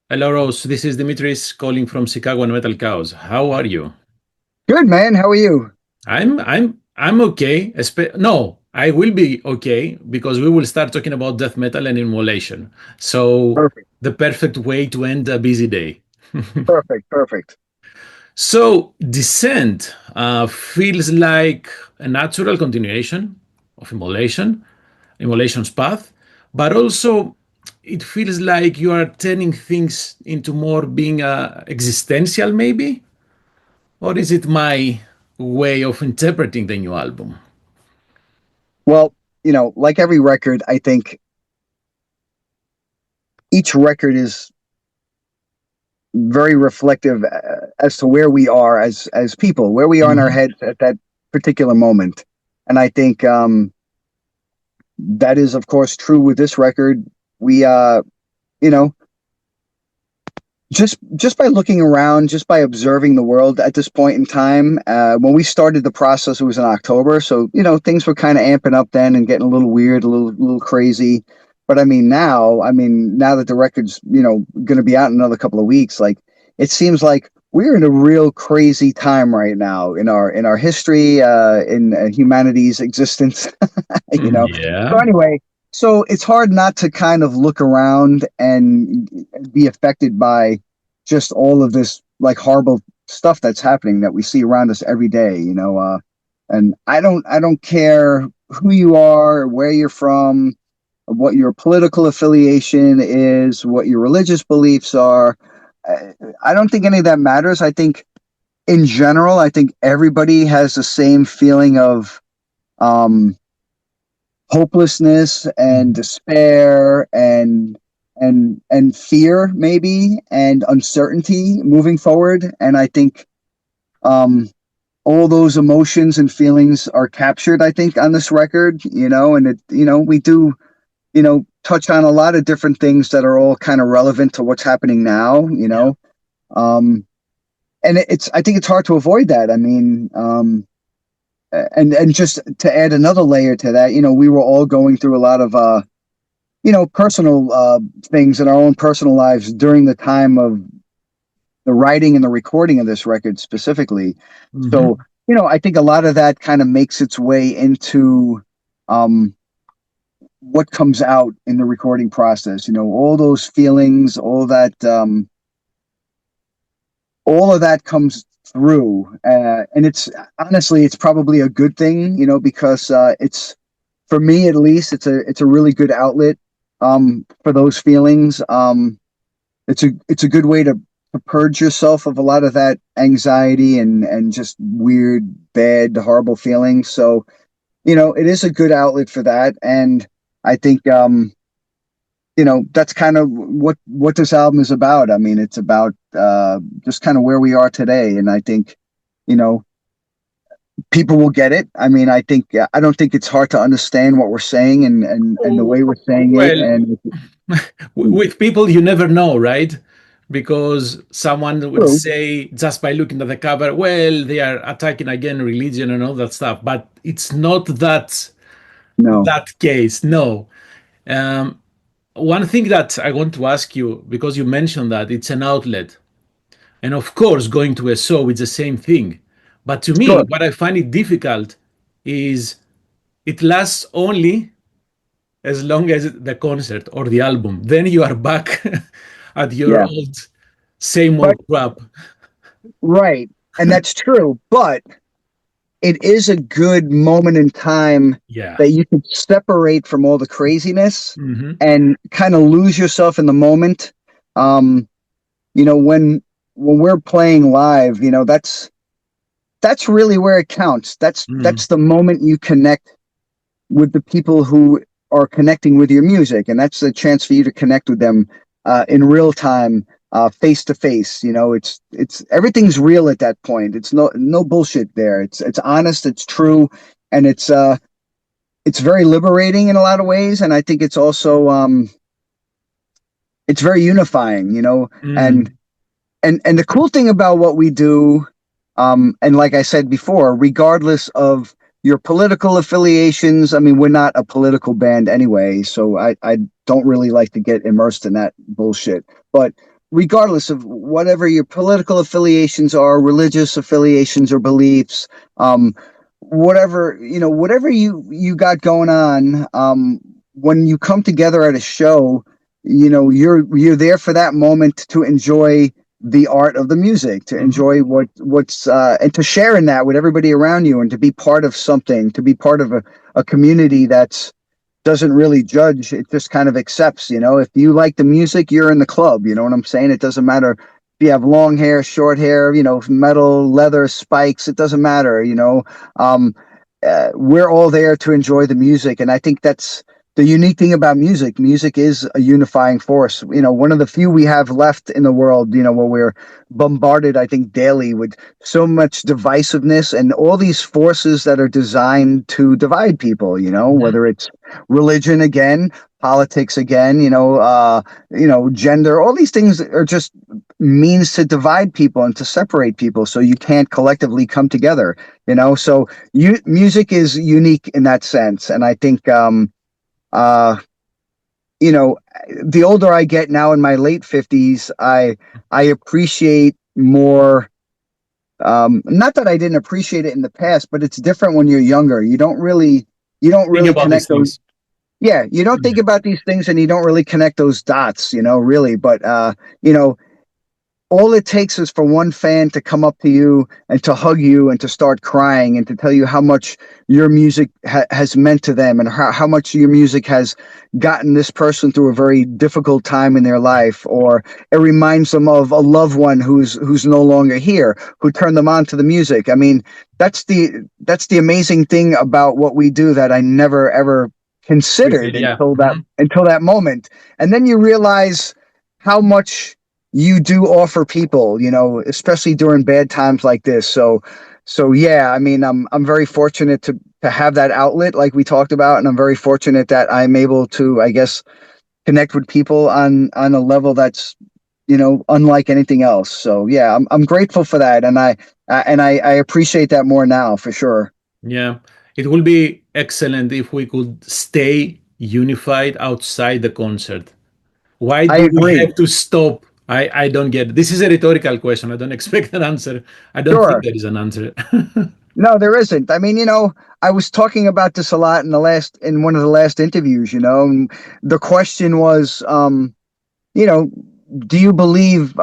Hello, Rose. This is Dimitris calling from Chicago and Metalkaoz. How are you? Good, man. How are you? I'm okay. No, I will be okay because we will start talking about death metal and immolation. So Perfect. the perfect way to end a busy day. Perfect. Perfect. So descent feels like a natural continuation of immolation's path, but also it feels like you are turning things into more being existential, maybe. Or is it my way of interpreting the new album? Well, like every record, I think each record is very reflective as to where we are as people, where we are in our Mhm. heads at that particular moment. And I think that is, of course, true with this record. We, you know, just by looking around, just by observing the world at this point in time, when we started the process, it was in October, so things were kind of amping up then and getting a little weird, a little crazy. But I mean now that the record's going to be out in another couple of weeks, like it seems like we're in a real crazy time right now in our history, in humanity's existence. you know. So Yeah. anyway, so it's hard not to kind of look around and be affected by just all of this like horrible stuff that's happening that we see around us every day. And I don't care who you are, where you're from, what your political affiliation is, what your religious beliefs are. I don't think any of that matters. I think in general, I think everybody has the same feeling of um hopelessness and Mhm. despair and fear, maybe, and uncertainty moving forward. And I think um all those emotions and feelings are captured, I think, on this record. And we do touch on a lot of different things that are all kind of relevant to what's happening now. Yeah. um and it's I think it's hard to avoid that. I mean, and just to add another layer to that, we were all going through a lot of personal things in our own personal lives during the time of the writing and the recording of this record specifically. So, Mhm. I think a lot of that kind of makes its way into um, what comes out in the recording process. All those feelings, all of that comes through, and it's honestly, it's probably a good thing, because it's for me at least, it's a really good outlet for those feelings. It's a good way to purge yourself of a lot of that anxiety and just weird, bad, horrible feelings. So, it is a good outlet for that. And I think that's kind of what this album is about. I mean, it's about just kind of where we are today. And I think, you know, people will get it. I mean, I don't think it's hard to understand what we're saying and the way we're saying it. Well, And with people, you never know, right? Because someone would true. say, just by looking at the cover, well, they are attacking again religion and all that stuff. But it's not No. that case. No. Um, One thing that I want to ask you, because you mentioned that it's an outlet, and of course, going to a show is the same thing. But to me, Sure. what I find it difficult is it lasts only as long as the concert or the album. Then you are back at your Yeah. old, same But old crap. right. And that's true. But it is a good moment in time Yeah. that you can separate from all the craziness Hmm. and kind of lose yourself in the moment. Um, when we're playing live, that's really where it counts. That's the moment you connect with the people who are connecting with your music, and that's a chance for you to connect with them in real time, face to face. It's everything's real at that point. It's no bullshit there. It's honest. It's true, and it's very liberating in a lot of ways. And I think it's also it's very unifying. And Mm. and the cool thing about what we do, and like I said before, regardless of your political affiliations, I mean, we're not a political band anyway, so I don't really like to get immersed in that bullshit. But regardless of whatever your political affiliations are, religious affiliations or beliefs, whatever whatever you got going on, when you come together at a show, you're there for that moment to enjoy the art of the music, to Mhm. enjoy what's and to share in that with everybody around you, and to be part of something, to be part of a community that's doesn't really judge. It just kind of accepts, if you like the music, you're in the club. You know what I'm saying? It doesn't matter if you have long hair, short hair, metal, leather, spikes. It doesn't matter. Um, we're all there to enjoy the music. And I think that's the unique thing about music. Music is a unifying force. One of the few we have left in the world, where we're bombarded, I think, daily with so much divisiveness and all these forces that are designed to divide people, Mhm. whether it's religion again, politics again, gender, all these things are just means to divide people and to separate people so you can't collectively come together, so music is unique in that sense. And I think uh you know the older I get, now in my late 50s, I appreciate more, not that I didn't appreciate it in the past, but it's different when you're younger. You don't really Think about connect these those. things. Yeah, you don't think Yeah. about these things, and you don't really connect those dots, really. But you know, all it takes is for one fan to come up to you and to hug you and to start crying and to tell you how much your music has meant to them, and how much your music has gotten this person through a very difficult time in their life, or it reminds them of a loved one who's no longer here, who turned them on to the music. I mean, that's the amazing thing about what we do that I never ever considered Appreciate, yeah. Mhm. until that moment. And then you realize how much you do offer people, especially during bad times like this. So yeah, I mean, I'm very fortunate to have that outlet like we talked about, and I'm very fortunate that I'm able to, I guess, connect with people on a level that's, unlike anything else. So yeah, I'm grateful for that, and I appreciate that more now for sure. Yeah. It will be excellent if we could stay unified outside the concert. Why I do we agree. have to stop? I don't get it. This is a rhetorical question. I don't expect an answer. I don't think Sure. there is an answer. No, there isn't. I mean, I was talking about this a lot in one of the last interviews, and the question was, you know, do you believe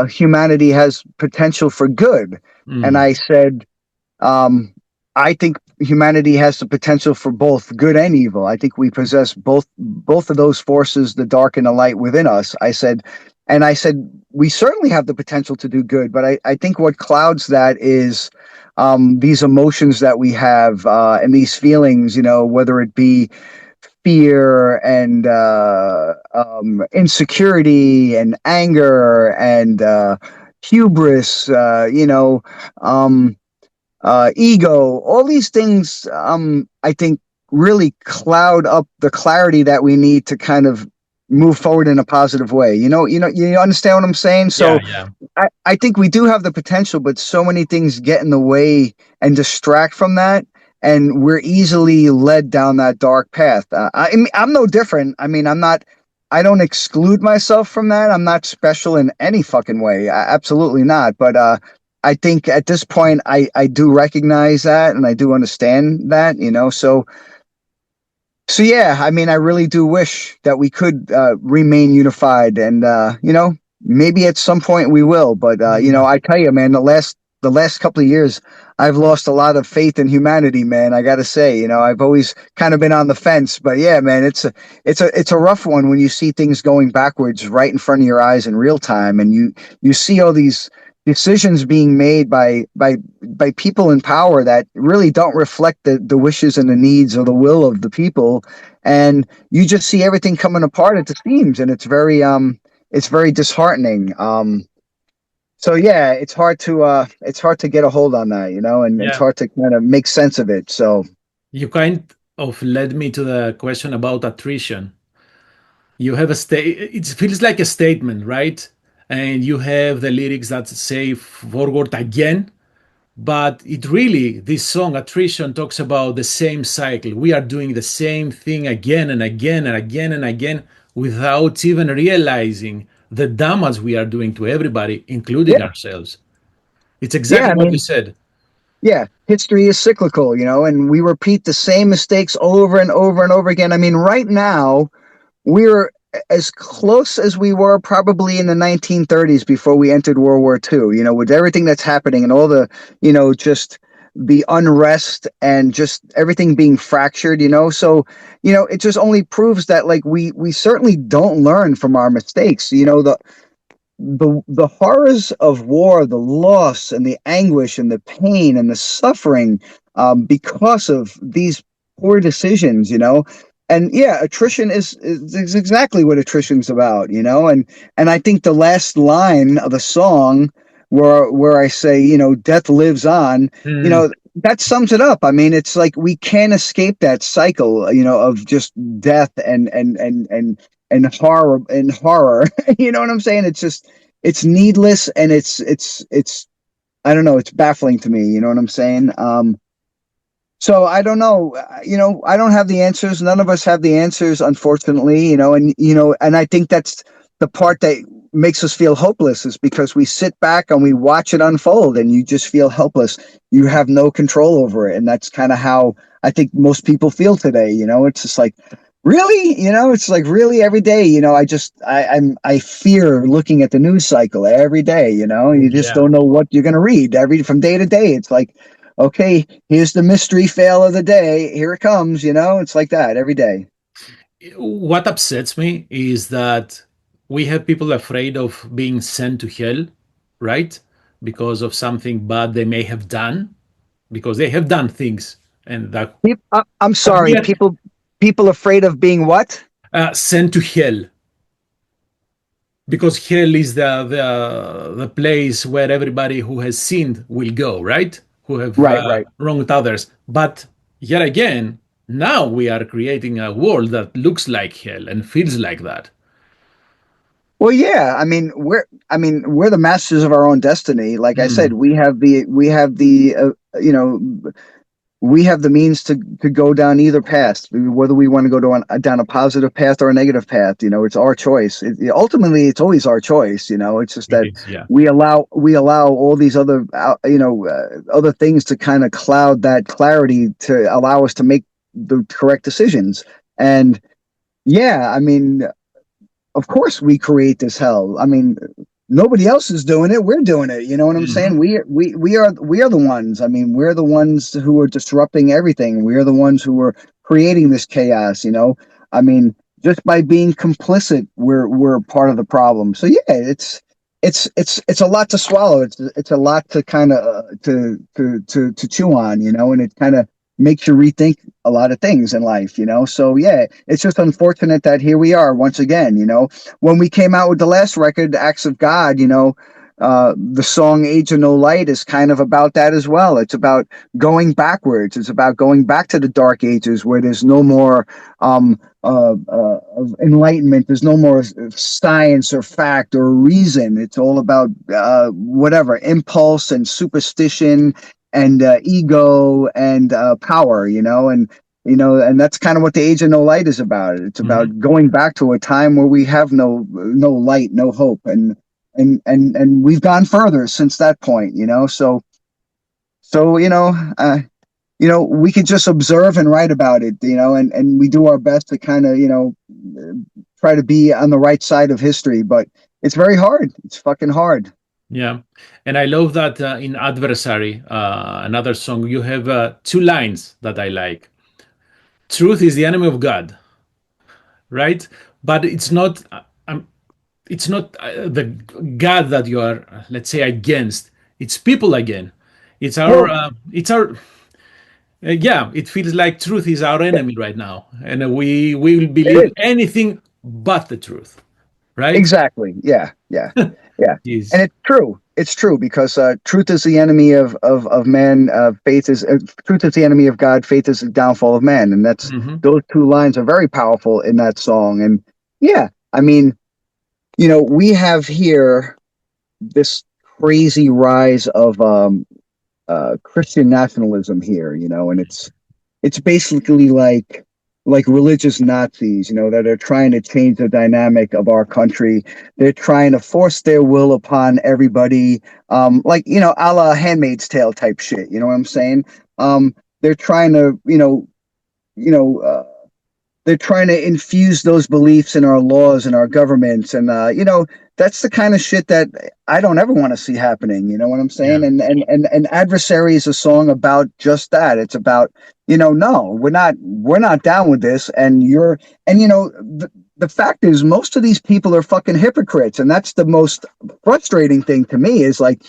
humanity has potential for good? And Mm. I said, um, I think humanity has the potential for both good and evil. I think we possess both of those forces, the dark and the light within us. I said, we certainly have the potential to do good, but I think what clouds that is these emotions that we have, and these feelings, whether it be fear and insecurity and anger and hubris, um, ego, all these things, I think really cloud up the clarity that we need to kind of move forward in a positive way. You understand what I'm saying? Yeah, So yeah. I think we do have the potential, but so many things get in the way and distract from that. And we're easily led down that dark path. I'm no different. I mean, I don't exclude myself from that. I'm not special in any fucking way. Absolutely not. But I think at this point, I do recognize that, and I do understand that, so yeah, I mean, I really do wish that we could remain unified, and maybe at some point we will. But Mm. I tell you, man, the last couple of years, I've lost a lot of faith in humanity, man. I got to say, I've always kind of been on the fence, but yeah, man, it's a rough one when you see things going backwards right in front of your eyes in real time, and you see all these decisions being made by people in power that really don't reflect the wishes and the needs or the will of the people, and you just see everything coming apart at the seams, and it's very disheartening. So yeah, it's hard to get a hold on that, and it's Yeah. hard to kind of make sense of it. So You kind of led me to the question about attrition. You have a it feels like a statement, right? And you have the lyrics that say forward again, but it really, this song attrition talks about the same cycle. We are doing the same thing again and again and again and again without even realizing the damage we are doing to everybody, including Yeah, ourselves. It's yeah. exactly I what you mean, said. yeah, history is cyclical, and we repeat the same mistakes over and over and over again. I mean, right now we're as close as we were probably in the 1930s before we entered World War II, with everything that's happening and all the, just the unrest and just everything being fractured, so it just only proves that like we certainly don't learn from our mistakes. The horrors of war, the loss and the anguish and the pain and the suffering, because of these poor decisions, and yeah, attrition is exactly what attrition's about, and I think the last line of the song where I say, death lives on, Mm, that sums it up. I mean, it's like we can't escape that cycle, of just death and horror. You know what I'm saying? It's just it's needless, and it's I don't know, it's baffling to me, you know what I'm saying? So I don't know, I don't have the answers. None of us have the answers, unfortunately, and I think that's the part that makes us feel hopeless, is because we sit back and we watch it unfold and you just feel helpless. You have no control over it. And that's kind of how I think most people feel today. It's just like, really, it's like really every day, I fear looking at the news cycle every day. You just yeah. don't know what you're going to read every from day to day. It's like, okay, here's the mystery fail of the day. Here it comes. It's like that every day. What upsets me is that we have people afraid of being sent to hell, right? Because of something bad they may have done, because they have done things, and that I'm but we sorry, are people afraid of being what? sent to hell, because hell is the place where everybody who has sinned will go, right? Who have Right, right. wronged others. But yet again, now we are creating a world that looks like hell and feels like that. Well, yeah. I mean, we're the masters of our own destiny. Like I said, Mm, we have the means to go down either path, whether we want to go down a positive path or a negative path. It's our choice. Ultimately, it's always our choice. It's just it that is, yeah. we allow all these other other things to kind of cloud that clarity to allow us to make the correct decisions. And yeah, I mean, of course we create this hell. I mean, nobody else is doing it. We're doing it. You know what I'm saying? Hmm. We are the ones. I mean, we're the ones who are disrupting everything. We are the ones who are creating this chaos. I mean, just by being complicit, we're part of the problem. So yeah, it's a lot to swallow. It's a lot to kind of to chew on. And it kind of makes you rethink a lot of things in life. So yeah, it's just unfortunate that here we are once again. When we came out with the last record, Acts of God, the song Age of No Light is kind of about that as well. It's about going backwards. It's about going back to the dark ages where there's no more of enlightenment. There's no more science or fact or reason. It's all about whatever impulse and superstition and ego and power, and that's kind of what the Age of No Light is about. It's Hmm. about going back to a time where we have no light, no hope, and we've gone further since that point. So we could just observe and write about it, and we do our best to kind of try to be on the right side of history, but it's very hard. It's fucking hard. Yeah. And I love that in Adversary, another song, you have two lines that I like. Truth is the enemy of God, right? But it's not the God that you are, let's say, against. It's people again. Well, It's our, yeah. It feels like truth is our enemy right now, and we will it believe is. anything but the truth, right? Exactly. Yeah. Yeah. Yeah. And Is. it's true. It's true because truth is the enemy of man. Faith is truth is the enemy of God. Faith is the downfall of man, and that's Hmm. those two lines are very powerful in that song. And yeah, I mean, we have here this crazy rise of Christian nationalism here, and it's basically like like religious Nazis, that are trying to change the dynamic of our country. They're trying to force their will upon everybody, like, a la Handmaid's Tale type shit. You know what I'm saying? They're trying to, you know, uh, they're trying to infuse those beliefs in our laws and our governments, and that's the kind of shit that I don't ever want to see happening. You know what I'm saying? Yeah. And Adversary is a song about just that. It's about, no, we're not down with this, and the fact is, most of these people are fucking hypocrites, and that's the most frustrating thing to me, is like,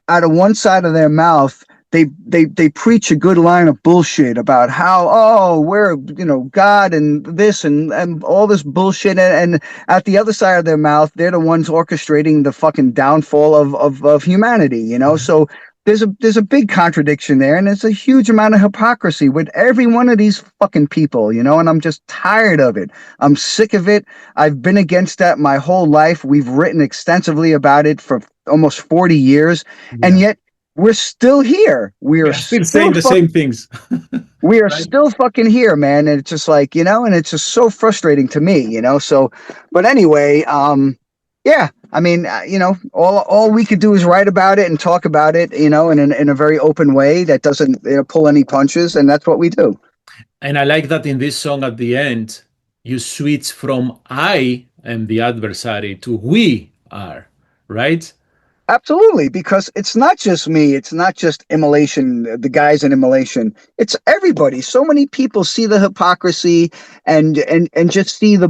out of one side of their mouth, they preach a good line of bullshit about how, oh, we're, God and this and all this bullshit, and at the other side of their mouth, they're the ones orchestrating the fucking downfall of humanity. So there's a big contradiction there, and there's a huge amount of hypocrisy with every one of these fucking people, and I'm just tired of it. I'm sick of it. I've been against that my whole life. We've written extensively about it for almost 40 years, and Yeah. yet we're still here. We We are are still still saying the same things. we are Right? still fucking here, man. And it's just like, and it's just so frustrating to me, So, but anyway, yeah. I mean, all we could do is write about it and talk about it, in a very open way that doesn't, pull any punches, and that's what we do. And I like that in this song at the end, you switch from I am the adversary to we are, right? Absolutely, because it's not just me. It's not just Immolation, the guys in Immolation. It's everybody. So many people see the hypocrisy and just see the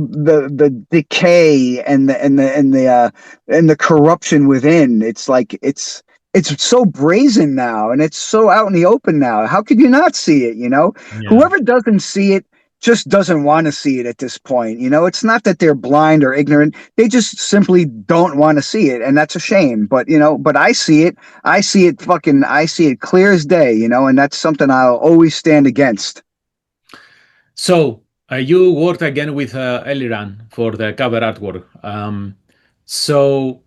decay and the corruption within. It's like it's so brazen now, and it's so out in the open now. How could you not see it? Yeah. Whoever doesn't see it just doesn't want to see it at this point. It's not that they're blind or ignorant. They just simply don't want to see it. And that's a shame. But I see it. I see it clear as day, and that's something I'll always stand against. So you worked again with Eliran for the cover artwork. So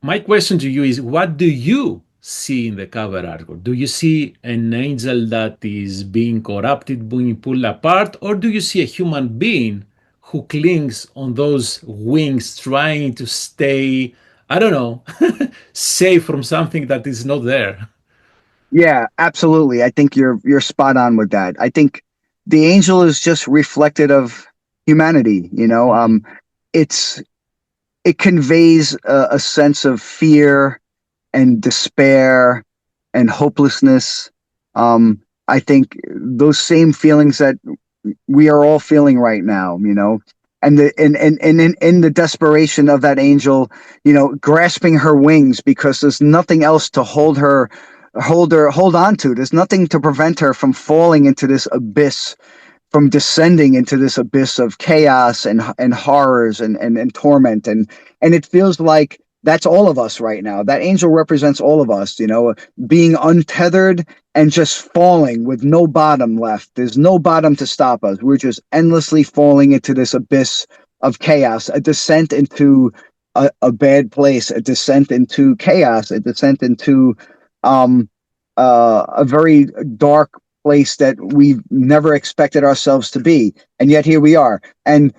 my question to you is, what do you see in the cover artwork? Do you see an angel that is being corrupted, being pulled apart, or do you see a human being who clings on those wings, trying to stay, I don't know, safe from something that is not there? Yeah, absolutely. I think you're spot on with that. I think the angel is just reflected of humanity, it's it conveys a sense of fear and despair and hopelessness. I think those same feelings that we are all feeling right now, and in the desperation of that angel, grasping her wings because there's nothing else to hold on to. There's nothing to prevent her from falling into this abyss, from descending into this abyss of chaos and horrors and torment, and it feels like that's all of us right now. That angel represents all of us, being untethered and just falling with no bottom left. There's no bottom to stop us. We're just endlessly falling into this abyss of chaos, a descent into a bad place, a descent into chaos, a descent into um, a very dark place that we've never expected ourselves to be, and yet here we are. And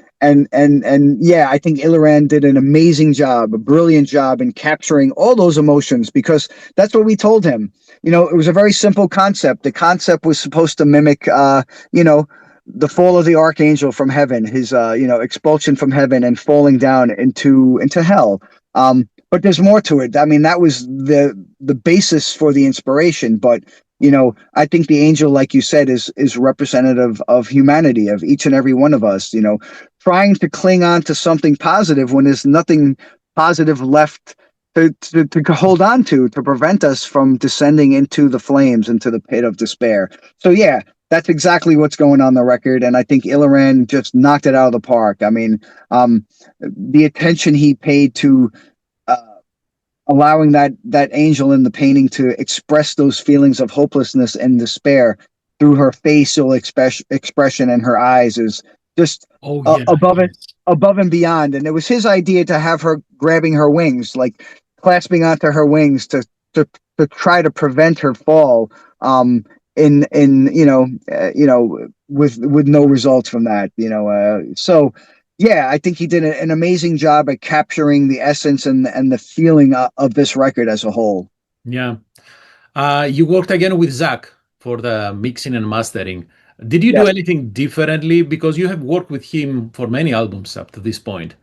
yeah, I think Illaran did an amazing job, a brilliant job in capturing all those emotions, because that's what we told him. It was a very simple concept. The concept was supposed to mimic, the fall of the archangel from heaven, his, expulsion from heaven and falling down into hell. But there's more to it. I mean, that was the basis for the inspiration. But I think the angel, like you said, is representative of humanity, of each and every one of us. Trying to cling on to something positive when there's nothing positive left to hold on to prevent us from descending into the flames, into the pit of despair. So yeah, that's exactly what's going on the record, and I think Illaran just knocked it out of the park. I mean, the attention he paid to allowing that angel in the painting to express those feelings of hopelessness and despair through her facial expression and her eyes is just Oh, yeah. above it, Yes. above and beyond. And it was his idea to have her grabbing her wings, like clasping onto her wings to try to prevent her fall. in with no results from that. So yeah, I think he did an amazing job at capturing the essence and the feeling of this record as a whole. Yeah. You worked again with Zach for the mixing and mastering. Did you do Yes. anything differently? Because you have worked with him for many albums up to this point.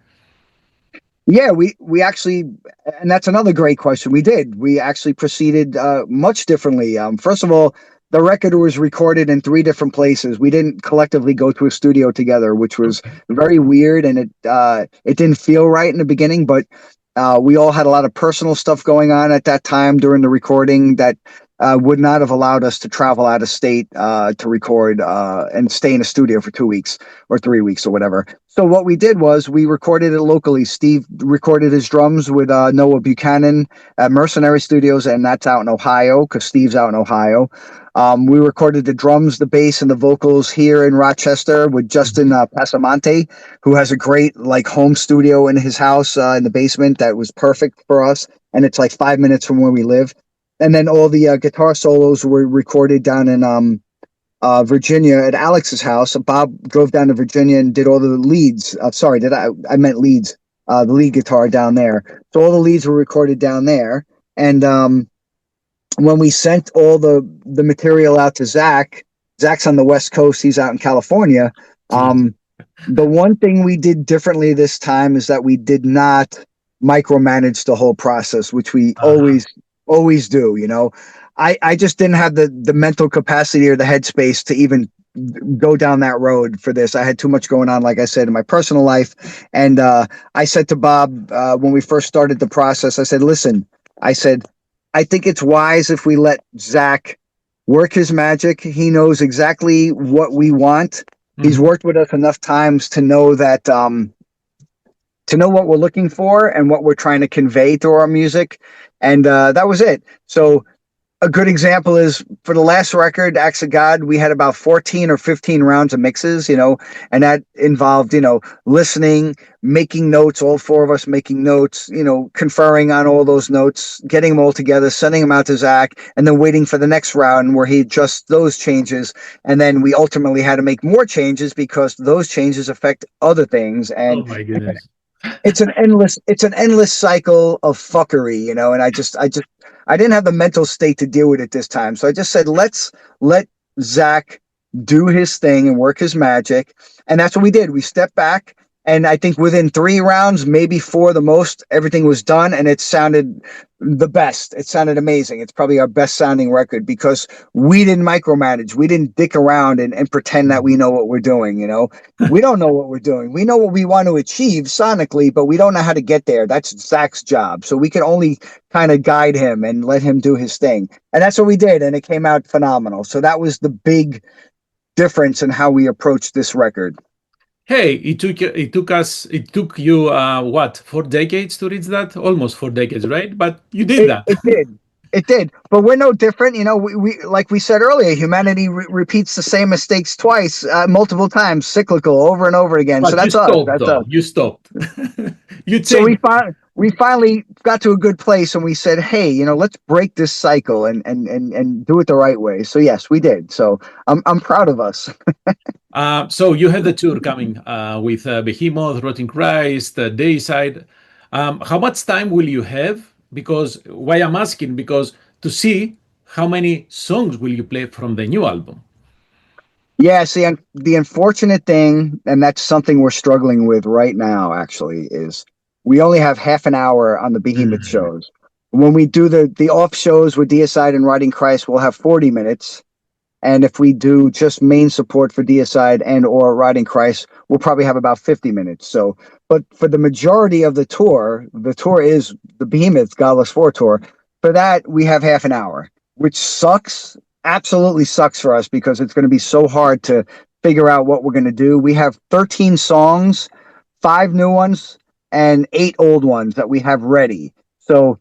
Yeah, we actually, and that's another great question. We did. We actually proceeded much differently. First of all, the record was recorded in three different places. We didn't collectively go to a studio together, which was Okay. very weird, and it didn't feel right in the beginning. But we all had a lot of personal stuff going on at that time during the recording that would not have allowed us to travel out of state to record and stay in a studio for 2 weeks or 3 weeks or whatever. So what we did was we recorded it locally. Steve recorded his drums with Noah Buchanan at Mercenary Studios, and that's out in Ohio because Steve's out in Ohio. We recorded the drums, the bass, and the vocals here in Rochester with Justin Pasamonte, who has a great like home studio in his house in the basement that was perfect for us, and it's like 5 minutes from where we live. And then all the guitar solos were recorded down in Virginia at Alex's house. Bob drove down to Virginia and did all the leads. Sorry, did I meant leads. The lead guitar down there. So all the leads were recorded down there. And when we sent all the material out to Zach, Zach's on the West Coast. He's out in California. Jeez. The one thing we did differently this time is that we did not micromanage the whole process, which we Uh-huh. always do. I just didn't have the mental capacity or the headspace to even go down that road for this. I had too much going on, like I said, in my personal life. And I said to Bob when we first started the process, I said, listen, I said, I think it's wise if we let Zach work his magic. He knows exactly what we want. He's Mhm. worked with us enough times to know that to know what we're looking for and what we're trying to convey through our music. And that was it. So a good example is for the last record, Acts of God, we had about 14 or 15 rounds of mixes, and that involved, listening, making notes, all four of us making notes, conferring on all those notes, getting them all together, sending them out to Zach, and then waiting for the next round where he adjusts those changes. And then we ultimately had to make more changes because those changes affect other things. Oh And my goodness. it's an endless cycle of fuckery, and I didn't have the mental state to deal with it this time. So I just said, let's let Zach do his thing and work his magic. And that's what we did. We stepped back, and I think within 3 rounds, maybe four the most, everything was done, and it sounded the best. It sounded amazing. It's probably our best sounding record because we didn't micromanage. We didn't dick around and pretend that we know what we're doing. We don't know what we're doing. We know what we want to achieve sonically, but we don't know how to get there. That's Zach's job. So we can only kind of guide him and let him do his thing. And that's what we did. And it came out phenomenal. So that was the big difference in how we approached this record. Hey, it took you what, 4 decades to reach that? Almost 4 decades, right? But you did It that. it did. It did. But we're no different. We like we said earlier, humanity repeats the same mistakes twice, multiple times, cyclical, over and over again. So But you that's us. stopped That's though. us. You stopped. You So we changed. finally got to a good place, and we said, hey, let's break this cycle and do it the right way. So yes, we did. So I'm proud of us. So you have the tour coming with Behemoth, Rotting Christ, Dayside. How much time will you have? Because why I'm asking, because to see how many songs will you play from the new album. Yeah, see, the unfortunate thing, and that's something we're struggling with right now, actually, is we only have half an hour on the Behemoth Mm. shows. When we do the off shows with Deicide and Riding Christ, we'll have 40 minutes. And if we do just main support for Deicide and or Riding Christ, we'll probably have about 50 minutes. So, but for the majority of the tour is the Behemoth Godless 4 tour. For that, we have half an hour, which sucks, absolutely sucks for us because it's going to be so hard to figure out what we're going to do. We have 13 songs, 5 new ones, and 8 old ones that we have ready. So,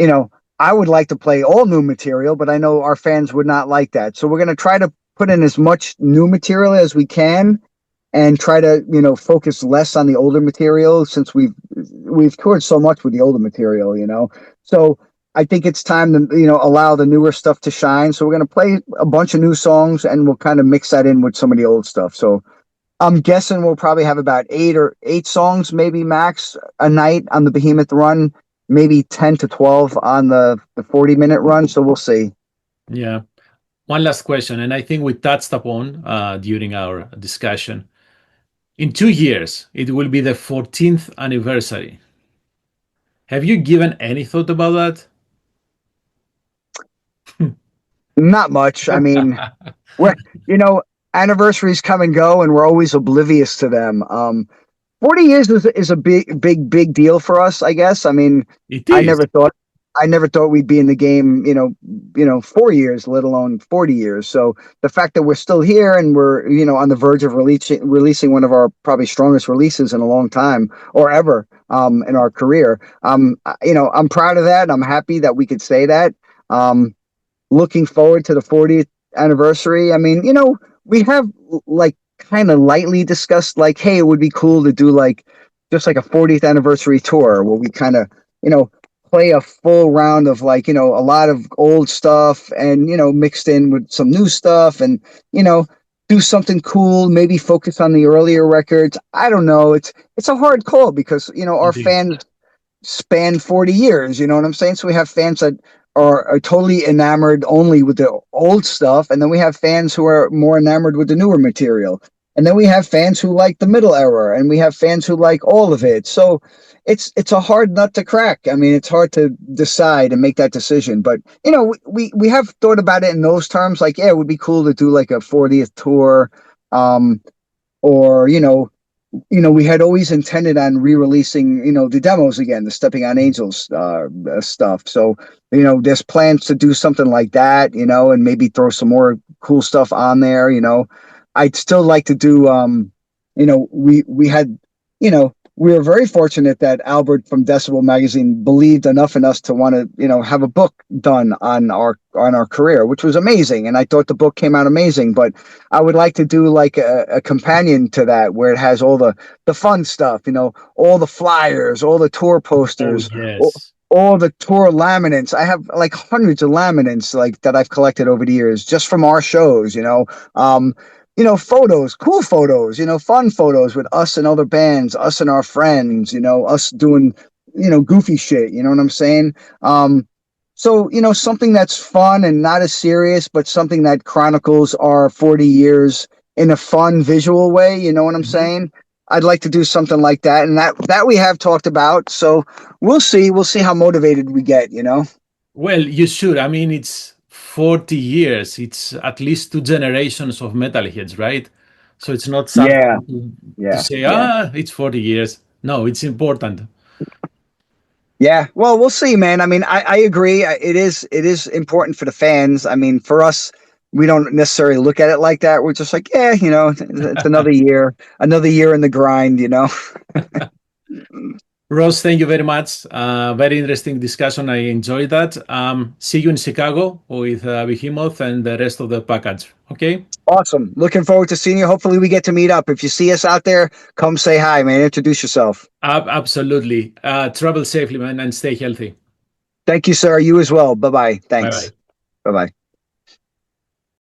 you know, I would like to play all new material, but I know our fans would not like that. So we're going to try to put in as much new material as we can and try to, focus less on the older material since we've toured so much with the older material. So I think it's time to allow the newer stuff to shine. So we're gonna play a bunch of new songs, and we'll kind of mix that in with some of the old stuff. So I'm guessing we'll probably have about eight songs, maybe max a night on the Behemoth run, maybe 10 to 12 on the 40-minute run. So we'll see. Yeah. One last question, and I think we touched upon during our discussion. In 2 years, it will be the 14th anniversary. Have you given any thought about Not much. I mean, that? we're, you know, anniversaries come and go, and we're always oblivious to them. 40 years is a big deal for us, I guess. I mean, It I is never thought I never thought we'd be in the game, 4 years, let alone 40 years. So the fact that we're still here and we're, on the verge of releasing one of our probably strongest releases in a long time or ever, in our career. I'm proud of that. I'm happy that we could say that. Looking forward to the 40th anniversary. I mean, we have like kind of lightly discussed like, hey, it would be cool to do like just like a 40th anniversary tour where we kind of, play a full round of like, a lot of old stuff and, mixed in with some new stuff and, do something cool, maybe focus on the earlier records. I don't know. It's a hard call because, our indeed. fans span 40 years, you know what I'm saying? So we have fans that are totally enamored only with the old stuff, and then we have fans who are more enamored with the newer material. And then we have fans who like the middle era, and we have fans who like all of it. So it's a hard nut to crack. I mean, it's hard to decide and make that decision. But we have thought about it in those terms, like, yeah, it would be cool to do like a 40th tour, or we had always intended on re-releasing, the demos again, the Stepping on Angels stuff. So, there's plans to do something like that, and maybe throw some more cool stuff on there. I'd still like to do, we had, we were very fortunate that Albert from Decibel Magazine believed enough in us to want to, have a book done on our career, which was amazing. And I thought the book came out amazing, but I would like to do like a companion to that where it has all the fun stuff, all the flyers, all the tour Oh, posters, yes. all the tour laminates. I have like hundreds of laminates like that I've collected over the years just from our shows, photos, cool photos, fun photos with us and other bands, us and our friends, us doing, goofy shit. You know what I'm saying? So, something that's fun and not as serious, but something that chronicles our 40 years in a fun visual way. You know what I'm Mhm. saying? I'd like to do something like that. And that we have talked about. So we'll see. We'll see how motivated we get. Well, you should. I mean, it's 40 years. It's at least two generations of metalheads, right? So it's not Yeah. something to Yeah. say, Yeah. it's 40 years. No, it's important. Yeah, well, we'll see, man. I mean, I agree. It is important for the fans. I mean, for us, we don't necessarily look at it like that. We're just like, yeah, it's another year in the grind. Ross, thank you very much. Very interesting discussion. I enjoyed that. See you in Chicago with Behemoth and the rest of the package. Okay? Awesome. Looking forward to seeing you. Hopefully, we get to meet up. If you see us out there, come say hi, man. Introduce yourself. Absolutely. Travel safely, man, and stay healthy. Thank you, sir. You as well. Bye bye. Bye Thanks. bye. Bye bye.